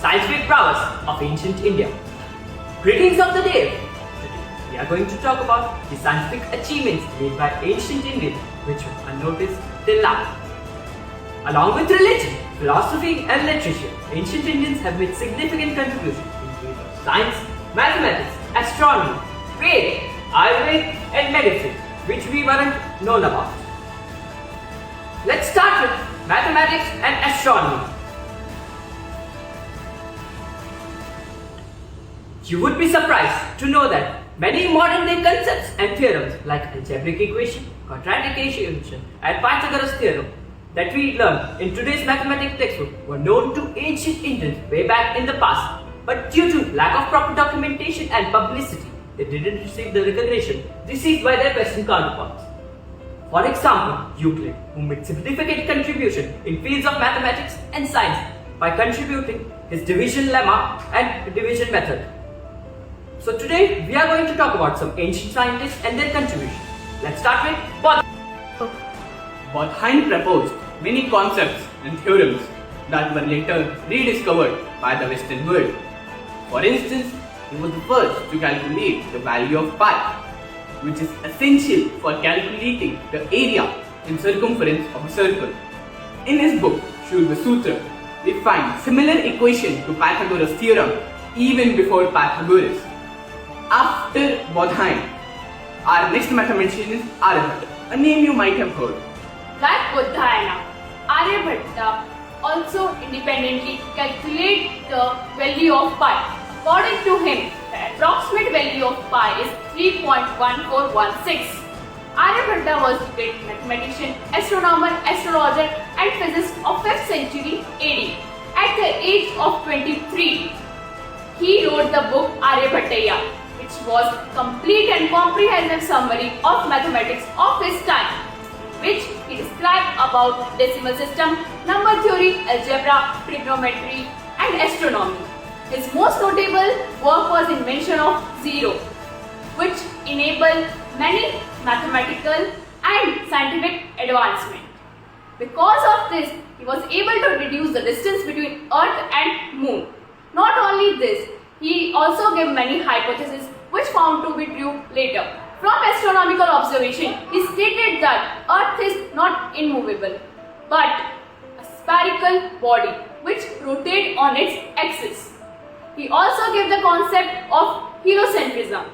scientific prowess of ancient India. Greetings of the day! Today we are going to talk about the scientific achievements made by ancient Indians which were unnoticed till now. Along with religion, philosophy and literature, ancient Indians have made significant contributions in fields of science, mathematics, astronomy, Veda, Ayurveda and medicine which we weren't known about. Let's start with mathematics and astronomy. You would be surprised to know that many modern day concepts and theorems like algebraic equation, quadratic equation and Pythagoras theorem that we learn in today's mathematics textbook were known to ancient Indians way back in the past, but due to lack of proper documentation and publicity, they didn't receive the recognition received by their Western counterparts. For example, Euclid, who made significant contribution in fields of mathematics and science by contributing his division lemma and division method. So today we are going to talk about some ancient scientists and their contribution. Let's start with Bodhain proposed many concepts and theorems that were later rediscovered by the Western world. For instance, he was the first to calculate the value of pi, which is essential for calculating the area and circumference of a circle. In his book, Sushruta, we find similar equation to Pythagoras theorem even before Pythagoras. After Bodhain, our next mathematician is Aryabhata, a name you might have heard. Like Bodhayana, Aryabhata also independently calculate the value of pi. According to him, the approximate value of pi is 3.1416. Aryabhata was a great mathematician, astronomer, astrologer and physicist of 5th century AD. At the age of 23, he wrote the book Aryabhataya, which was a complete and comprehensive summary of mathematics of his time, which he described about decimal system, number theory, algebra, trigonometry and astronomy. His most notable work was invention of zero, which enabled many mathematical and scientific advancement. Because of this, he was able to reduce the distance between Earth and Moon. Not only this, he also gave many hypotheses which found to be true later. From astronomical observation, he stated that Earth is not immovable, but a spherical body which rotates on its axis. He also gave the concept of heliocentrism,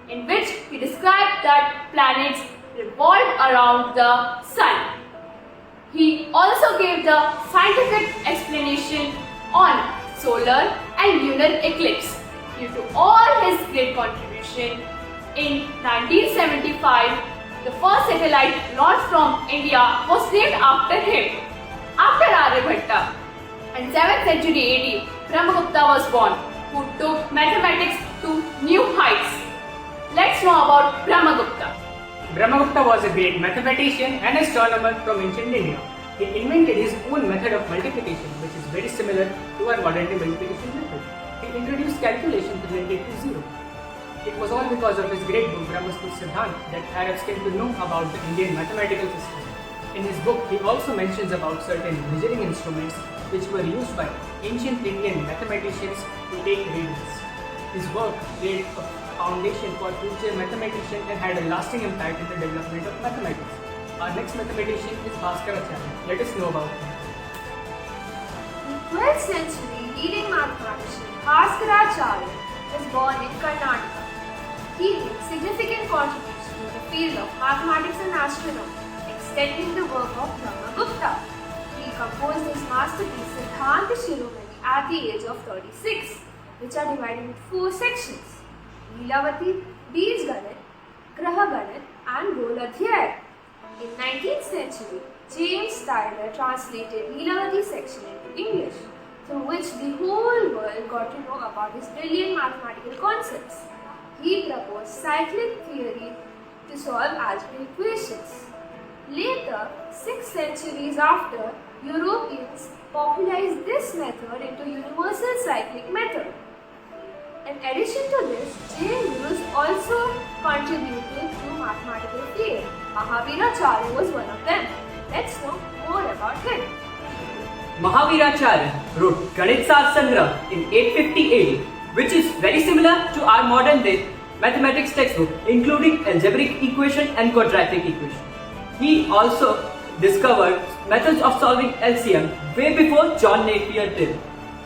in which he described that planets revolve around the Sun. He also gave the scientific explanation on solar and lunar eclipse. Due to all his great contribution, in 1975, the first satellite launched from India was named after him. After Aryabhatta, in 7th century AD, Brahmagupta was born, who took mathematics to new heights. Let's know about Brahmagupta. Brahmagupta was a great mathematician and astronomer from ancient India. He invented his own method of multiplication, which is very similar to our modern day multiplication method. He introduced calculations related to zero. It was all because of his great book Brahmaspur Siddhant that Arabs came to know about the Indian mathematical system. In his book, he also mentions about certain measuring instruments which were used by ancient Indian mathematicians to take readings. His work laid a foundation for future mathematicians and had a lasting impact in the development of mathematics. Our next mathematician is Bhaskaracharya. Let us know about him. The 12th century leading mathematician Bhaskaracharya was born in Karnataka. He made significant contributions to the field of mathematics and astronomy, extending the work of Brahmagupta. He composed his masterpiece Siddhanta Shiromani at the age of 36, which are divided into 4 sections: Leelavati, Bijganit, Grahaganit and Goladhyay. In 19th century, James Tyler translated Leelavati section into English, through which the whole world got to know about his brilliant mathematical concepts. He proposed cyclic theory to solve algebraic equations. Later, 6 centuries after, Europeans popularized this method into universal cyclic method. In addition to this, James also contributed to mathematical field. Mahaviracharya was one of them. Let's know more about him. Mahaviracharya wrote Ganit Sangra in 850 AD, which is very similar to our modern day mathematics textbook, including algebraic equation and quadratic equation. He also discovered methods of solving LCM way before John Napier did.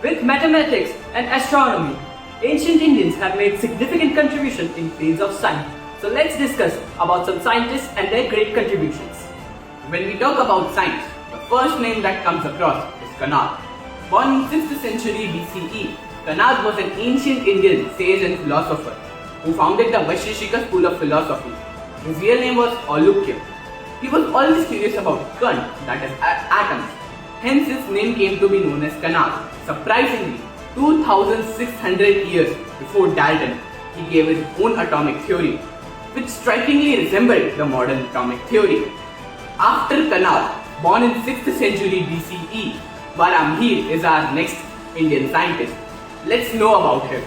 With mathematics and astronomy, ancient Indians have made significant contribution in fields of science. So let's discuss about some scientists and their great contributions. When we talk about science, the first name that comes across is Kanad. Born in 6th century BCE, Kanad was an ancient Indian sage and philosopher who founded the Vaisheshika school of philosophy. His real name was Alukya. He was always curious about Kan, that is atoms. Hence his name came to be known as Kanad. Surprisingly, 2600 years before Dalton, he gave his own atomic theory, which strikingly resembled the modern atomic theory. After Kanad, born in 6th century BCE, Varamihir is our next Indian scientist. Let's know about him.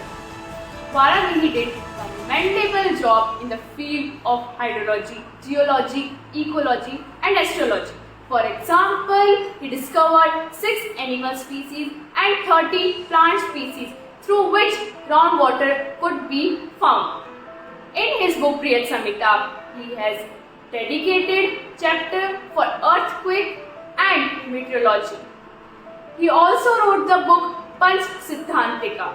Varamihir did a commendable job in the field of hydrology, geology, ecology, and astrology. For example, he discovered 6 animal species and 30 plant species through which groundwater could be found. In his book Priyat Samhita, he has dedicated chapter for earthquake and meteorology. He also wrote the book Panch Siddhantika,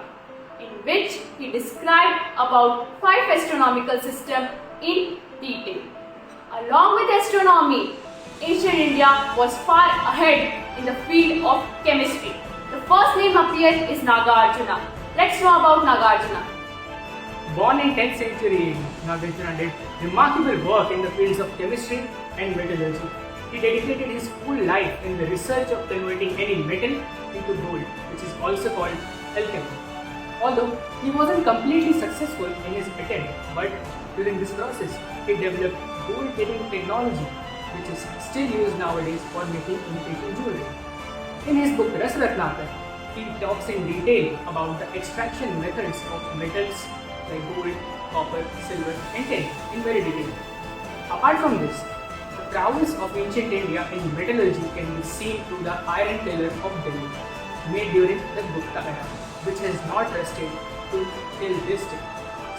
in which he described about 5 astronomical systems in detail. Along with astronomy, ancient India was far ahead in the field of chemistry. The first name appears is Nagarjuna. Let's know about Nagarjuna. Born in 10th century AD, Nagarjuna did remarkable work in the fields of chemistry and metallurgy. He dedicated his full life in the research of converting any metal into gold, which is also called alchemy. Although he wasn't completely successful in his attempt, but during this process, he developed gold-plating technology, which is still used nowadays for making imitating jewelry. In his book Rasratnakar, he talks in detail about the extraction methods of metals like gold, copper, silver, and tin in very detail. Apart from this, the prowess of ancient India in metallurgy can be seen through the iron pillar of Delhi, made during the Gupta era, which has not rested till this day.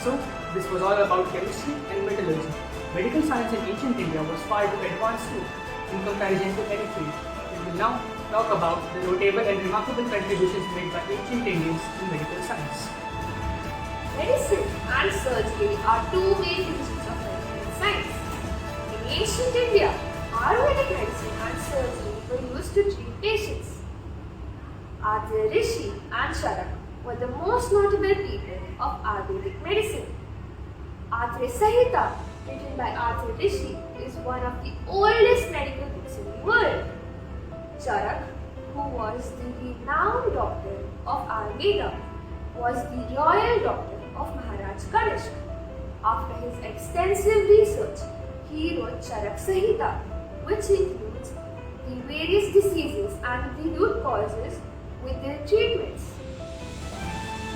So, this was all about chemistry and metallurgy. Medical science in ancient India was far too advanced too, in comparison to any field. We will now talk about the notable and remarkable contributions made by ancient Indians in medical science. Medicine and surgery are two main divisions of medical science. In ancient India, Ayurvedic medicine and surgery were used to treat patients. Arya Rishi and Charaka were the most notable people of Ayurvedic medicine. Arya Samhita, written by Arya Rishi, is one of the oldest medical books in the world. Charaka, who was the renowned doctor of Ayurveda, was the royal doctor of Maharaj Ganesh. After his extensive research, he wrote Charaka Samhita, which includes the various diseases and the root causes with their treatments.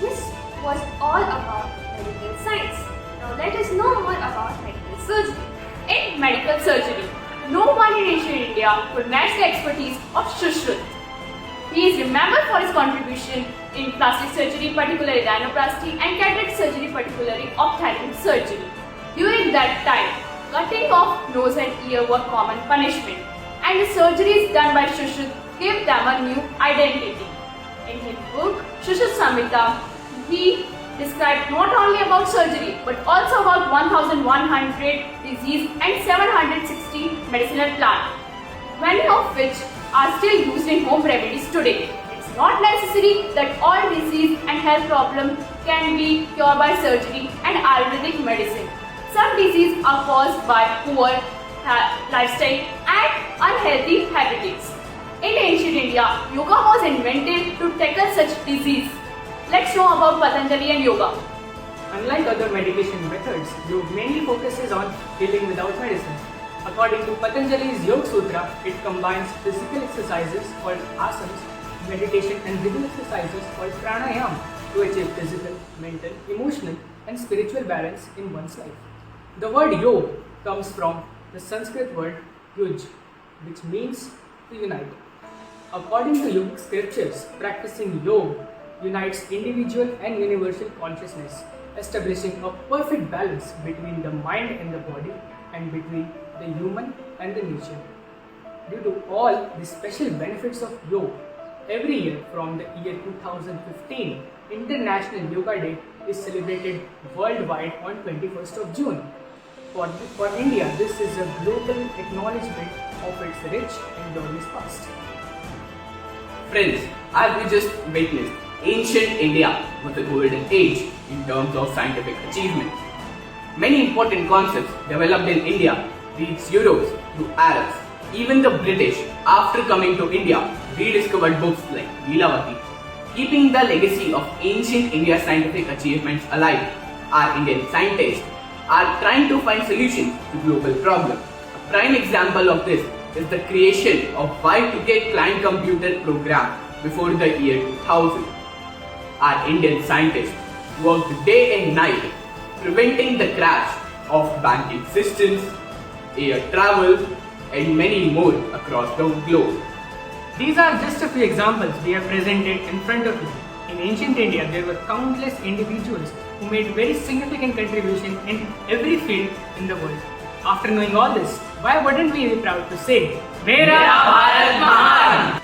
This was all about medical science. Now let us know more about medical surgery. In medical surgery, no one in ancient India could match the expertise of Sushruta. He is remembered for his contribution in plastic surgery, particularly rhinoplasty, and cataract surgery, particularly ophthalmic surgery. During that time, cutting off nose and ear were common punishment, and the surgeries done by Sushruta gave them a new identity. In his book, Sushruta Samhita, he described not only about surgery but also about 1100 disease and 760 medicinal plants, many of which are still used in home remedies today. It's not necessary that all disease and health problems can be cured by surgery and Ayurvedic medicine. Some diseases are caused by poor lifestyle and unhealthy habits. In ancient India, yoga was invented to tackle such disease. Let's know about Patanjali and yoga. Unlike other medication methods, yoga mainly focuses on healing without medicine. According to Patanjali's Yoga Sutra, it combines physical exercises called asanas, meditation and breathing exercises called pranayama to achieve physical, mental, emotional and spiritual balance in one's life. The word yoga comes from the Sanskrit word yuj, which means to unite. According to yogic scriptures, practicing yoga unites individual and universal consciousness, establishing a perfect balance between the mind and the body and between the human and the nature. Due to all the special benefits of yoga, every year from the year 2015, International Yoga Day is celebrated worldwide on 21st of June. For India, this is a global acknowledgement of its rich and glorious past. Friends, as we just witnessed, ancient India was the golden age in terms of scientific achievements. Many important concepts developed in India reached Europe through Arabs. Even the British, after coming to India, rediscovered books like Legacies. Keeping the legacy of ancient India's scientific achievements alive, our Indian scientists are trying to find solutions to global problems. A prime example of this is the creation of Y2K client computer program before the year 2000. Our Indian scientists worked day and night preventing the crash of banking systems, air travel, and many more across the globe. These are just a few examples we have presented in front of you. In ancient India, there were countless individuals who made very significant contribution in every field in the world. After knowing all this, why wouldn't we be proud to say, Mera Bharat Mahan!